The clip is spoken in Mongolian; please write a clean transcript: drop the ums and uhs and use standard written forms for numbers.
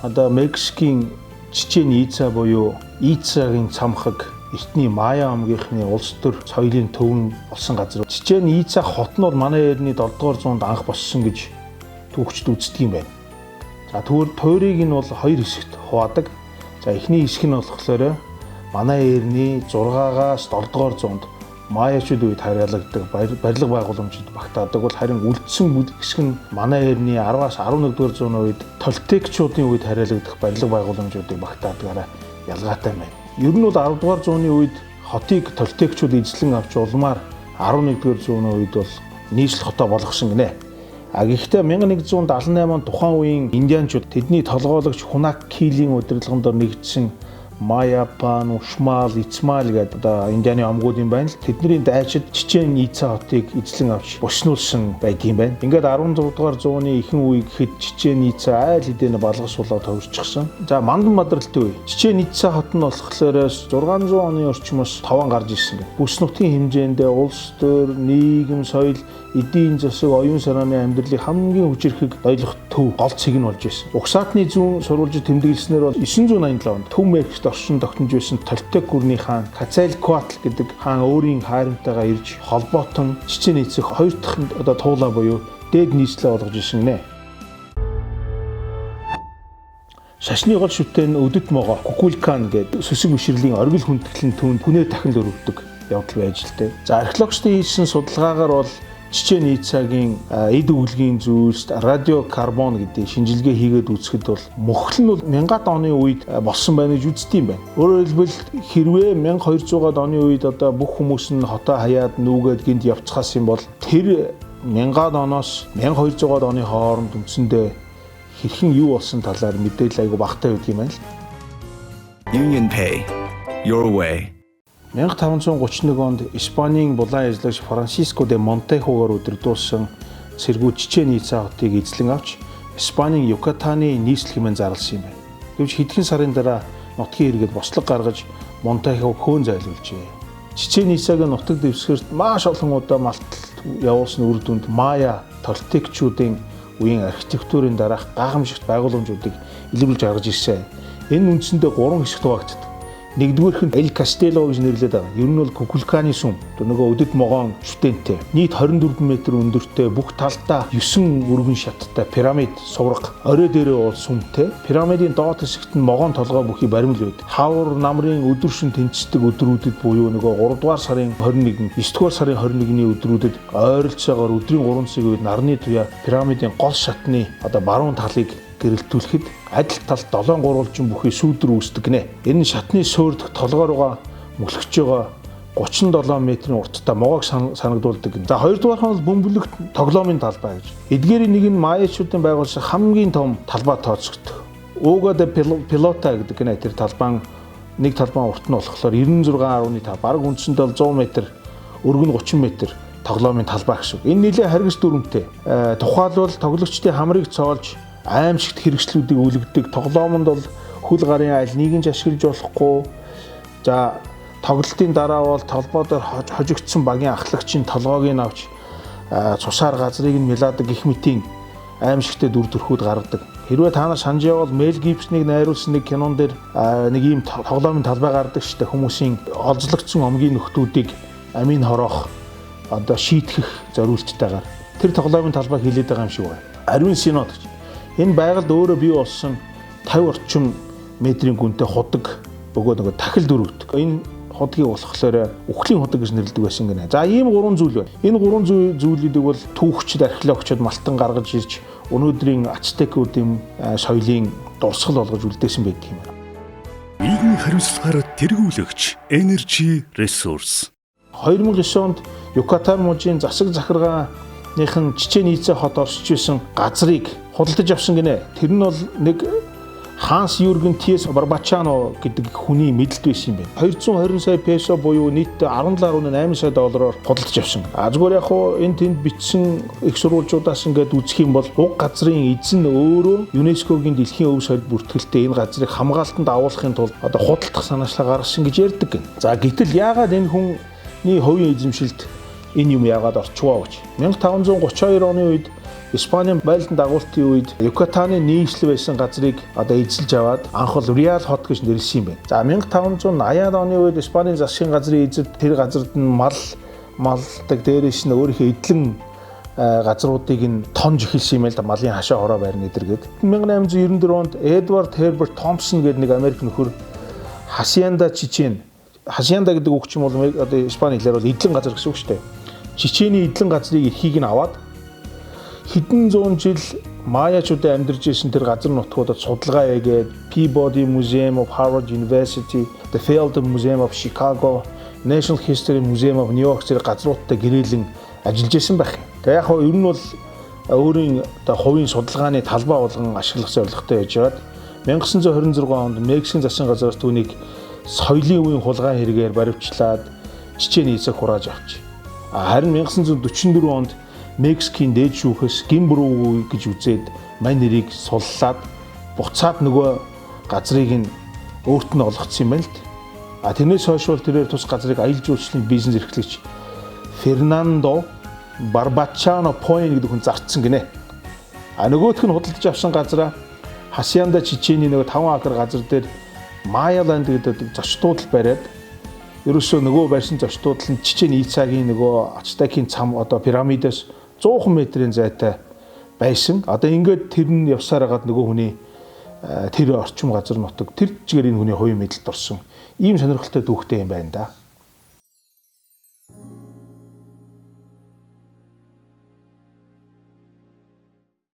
одоо Мексикийн Чичен Ица буюу Ицагийн цамхаг эртний Майя омгийнхны улс төр соёлын төвөн болсон газар. Чичен Ица хот нь бол манай эртний 7 дугаар зуунд анх боссон гэж түүхчид үздэг юм байна. За тэгвэл туйрыг нь бол хоёр хэсэгт хуваадаг. За эхний хэсэг нь болохоор манай эртний 6-аас 7 дугаар зуунд Майячууд үед харьяалагддаг барилга байгууламжид багтаадаг бол харин үлдсэн хэсэг нь манай эртний 10-аас 11 дугаар зууны үед Толтекчуудын үед харьяалагдах барилга байгууламжуудыг багтаадагаараа ялгаатай байна. Ер нь бол 10 дугаар зууны үед хотыг Толтекчууд эзлэн авч улмаар 11 дугаар зууны үед бол нийслэл хотоо болгосон гинэ. Гэхдээ 1178 он тухайн үеийн индианчууд тэдний толгойлогч Хунак-Килийн удирдлагын дор нэгдсэн Майяпан, Ушмал, Ицмал гэдэг индианы омгууд юм байна л. Тэдний дайчид Чичен Ица хотыг эзлэн авч босниулсан байдгийн байна. Ингээд 16 дугаар зууны ихэнх үе гэхэд Чичен Ица айл хэдийн балгасуулаад төвшчихсэн. За Мандан мадралтын үе. Чичен Ица хот нь болохоор 600 оны орчмоос товон гарч ирсэн гэх. Бүс нутгийн хэмжээндээ улс төр, нийгэм, соёл, эдийн засаг, оюун санааны амьдралыг хамгийн хүчирхэг нойлох төв гол цэг нь болж байсан. Угсаатны зүүн сурвалжид тэмдэглэснээр бол 987 онд Төв Мексикт оршин тогтнож байсан Толтек гүрний хаан Кацалькоатл гэдэг хаан өөрийн хайрамтайгаа ирж холбоотон Чичен Ицэг хоёр дахь туулаа буюу дээд нийслэлээ олгож ирсэн гинэ. Шашны гол шүтэн өдөд могоо Кукулкан гэдэг сүсэг бишрлийн оргил хүндэтгэлийн түүнд хүнээ дахин л өрөвдөг явдал байж л дээ. За археологчдын хийсэн судалгаагаар бол Чичен Ицагийн эд өвлгийн зүйлс радиокарбон гэдэг шинжилгээ хийгээд үзэхэд бол мөхөл нь бол 1000-аад оны үед болсон байна гэж үздэг юм байна. Өөрөөр хэлбэл хэрвээ 1200-аад оны үед бүх хүмүүс нь хотоо хаяад нүүгээд гинт явцгаас юм бол тэр 1000-аад оноос 1200-аад оны хооронд үндсэндээ хэрхэн юу болсон талаар мэдээлэл айгүй багтаа байдаг юм байна л. Union Pay Your Way. 1531 онд Испанийн булан ажиллагч Франсиско де Монтехогаар удирдуулсан цэргүүд Чичен Ица хотыг эзлэн авч Испанийн Юкатаны нийслэл хэмээн зарласан юм байна. Гэвч хэдхэн сарын дараа нутгийн иргэд бослог гаргаж Монтехог хөөн зайлуулжээ. Чичен Ицагийн нутаг дэвсгэрт маш олон удаа малталт явуулсан үр дүнд Майя Толтекчүүдийн үеийн архитектурын дараах гайхамшигт байгууламжуудыг илрүүлж гаргаж ирсэн. Энэ үндсэндээ 3 хэсэгт хуваагддаг. Нэгдүгээрх нь Эл Кастело гэж нэрлэдэг байгаа. Ер нь бол Кукулканы сүм. Нөгөө өдөд могоон шүтэнтэй. Нийт 24 м өндөртэй, бүх талдаа 9 өргөн шаттай пирамид сувраг. Орой дээрээ бол сүмтэй. Пирамидын доод хэсэгт нь могоон толгой бүхий баримл байдаг. Хавар намрын өдөр шин тэнцдэг өдрүүдэд буюу нөгөө 3 дугаар сарын 21, 9 дугаар сарын 21-ний өдрүүдэд ойролцоогоор өдрийн 3 цагийн үед нарны туяа пирамидын гол шатны баруун талыг гэрэлтүүлэхэд адил талд 7 гурвалжин бүхий сүүдэр үүсдэг гинэ. Энэ шатны суурдах толгой руугаа мөлхөж байгаа 37 м-ийн урттай могоог санагдуулдаг. За хоёрдугаар нь бөмбөлөгт тоглоомын талбай гэж. Эдгээрийн нэг нь Майячуудын байгуулсан хамгийн том талбай тооцогддог. Уга де Пилота гэдэг гинэ. Тэр талбайн нэг талбайн урт нь болохоор 96.5 бараг үндсэндээ 100 м, өргөн 30 м тоглоомын талбай гэсэн. Энэ нэлээд харгас дүрмтэй. Тухайлбал тоглогчдын хамрыг цоолж аимшигт хэрэгслүүдийг үлгдэг. Тоглоомонд бол хөл гарын айл нийгэмж ашиглаж болохгүй. За тоглолтын дараа бол толгой дээр хожигдсон багийн ахлагчийн толгойг нь авч цусаар газрыг нь мэлаадаг гэх мэтийн аимшигтэй дүр төрхүүд гаргадаг. Хэрвээ та нар санаж явбал Мел Гибснийг найруулсан нэг кинон дээр нэг ийм тоглоомын талбай гардаг шүү дээ. Хүмүүсийн олзлогдсон омгийн нөхдүүдийг амийн хороох шийтгэх зориулттайгаар тэр тоглоомын талбайг хилээд байгаа юм шиг байна. Ариун Синод гэж. Энэ байгальд өөрөө бий болсон 50 орчим метрийн гүнтэй худаг бөгөөд нөгөө тахил дүрэгдэг. Энэ худгийг болохоор үхлийн худаг гэж нэрлэдэг байсан гинэ. За ийм 3 зүйл байна. Энэ 3 зүйлүүдийг бол түүхчид, археологчид малтан гаргаж ирж өнөөдрийн Ацтекуудын соёлын дурсгал болгож үлдээсэн байдаг юм байна. Нийгмийн хариуцлагаар тэргүүлэгч Energy Resource. 2009 онд Юкатан мужийн засаг захиргааныхан Чичен Ица хот оршиж байсан газрыг худалдаж авсан гинэ. Тэр нь бол нэг Ханс Юрген Тиес Барбачано гэдэг хүний мэдлэлт байсан юм байна. 220 сая песо буюу нийтдээ 17.8 сая доллараар худалдаж авсан. Зүгээр яг хуу энэ тэнд бичсэн их сурвалжуудаас ингээд үзэх юм бол уг газрын эзэн өөрөө ЮНЕСКОгийн дэлхийн өв соёл бүртгэлтэй энэ газрыг хамгаалтанд агуулахын тулд худалдах санаачлаа гаргасан гэж ярьдаг гэн. За гэтэл яагаад энэ хүний хувийн эзэмшилд энэ юм яагаад орчвоо гэж. 1532 оны үед Испанийн байлдан дагуултын үед Юкатаны нийслэл байсан газрыг одоо эзэлж аваад анх бол Реал хот гэж нэрлсэн юм байна. За 1580-аад оны үед Испанийн засгийн газрын эзэд тэр газарт нь малдаг дээрээс нь өөрийнхөө эдлэн газруудыг нь тонж эхэлсэн юм л да, малын хашаа хороо байрны эдэргээд. 1894 онд Эдвард Херберт Томпсон гэдэг нэг Америк нөхөр Хасианда гэдэг үг чинь бол одоо Испани хэлээр бол эдлэн газар гэсэн үг шүү дээ. Чичээний эдлэн газрыг эрхийг нь аваад хэдэн зуун жил Майячуудад амьдарч ирсэн тэр газар нутгуудад судалгаа хийгээд Peabody Museum of Harvard University, The Field Museum of Chicago, National History Museum of New York зэрэг газруудтай гэрээлэн ажиллаж исэн байх юм. Тэгээ яг нь ер нь бол өөрийн одоо хувийн судалгааны талбай болгон ашиглах зорилготой байж байгаад 1926 онд Мексикийн засгийн газраас түүнийг соёлын үеийн хулгай хэрэгээр баривчлаад Чичээний эцэг хурааж авч. Харин 1944 онд Мексикийн дээд шүүхээс гин буруу гэж үзээд мань нэрийг суллаад буцаад нөгөө газрыг нь өөрт нь олгоцсон юм байна л д. Тэрнээс хойш бол тэрээр тус газрыг аялал жуулчлалын бизнес эрхлэгч Фернандо Барбачано Пойн гэдэг хүн зарцсан гинэ. Нөгөөх нь худалдаж авсан газраа Хасианда Чичээний нөгөө 5 акр газар дээр Майяланд гэдэг зочдууд бариад ерөөсөө нөгөө барьсан зочдууд нь Чичээний цагийн нөгөө Ацтекийн цам одоо пирамидаас 100 метрийн зайтай байсан. Одоо ингээд тэр нь явсаар хагаад нөгөө хүний тэр орчим газар нутаг тэр чигээр энэ хүний хувийн мэдэлд орсон ийм сонирхолтой түүхтэй юм байна да.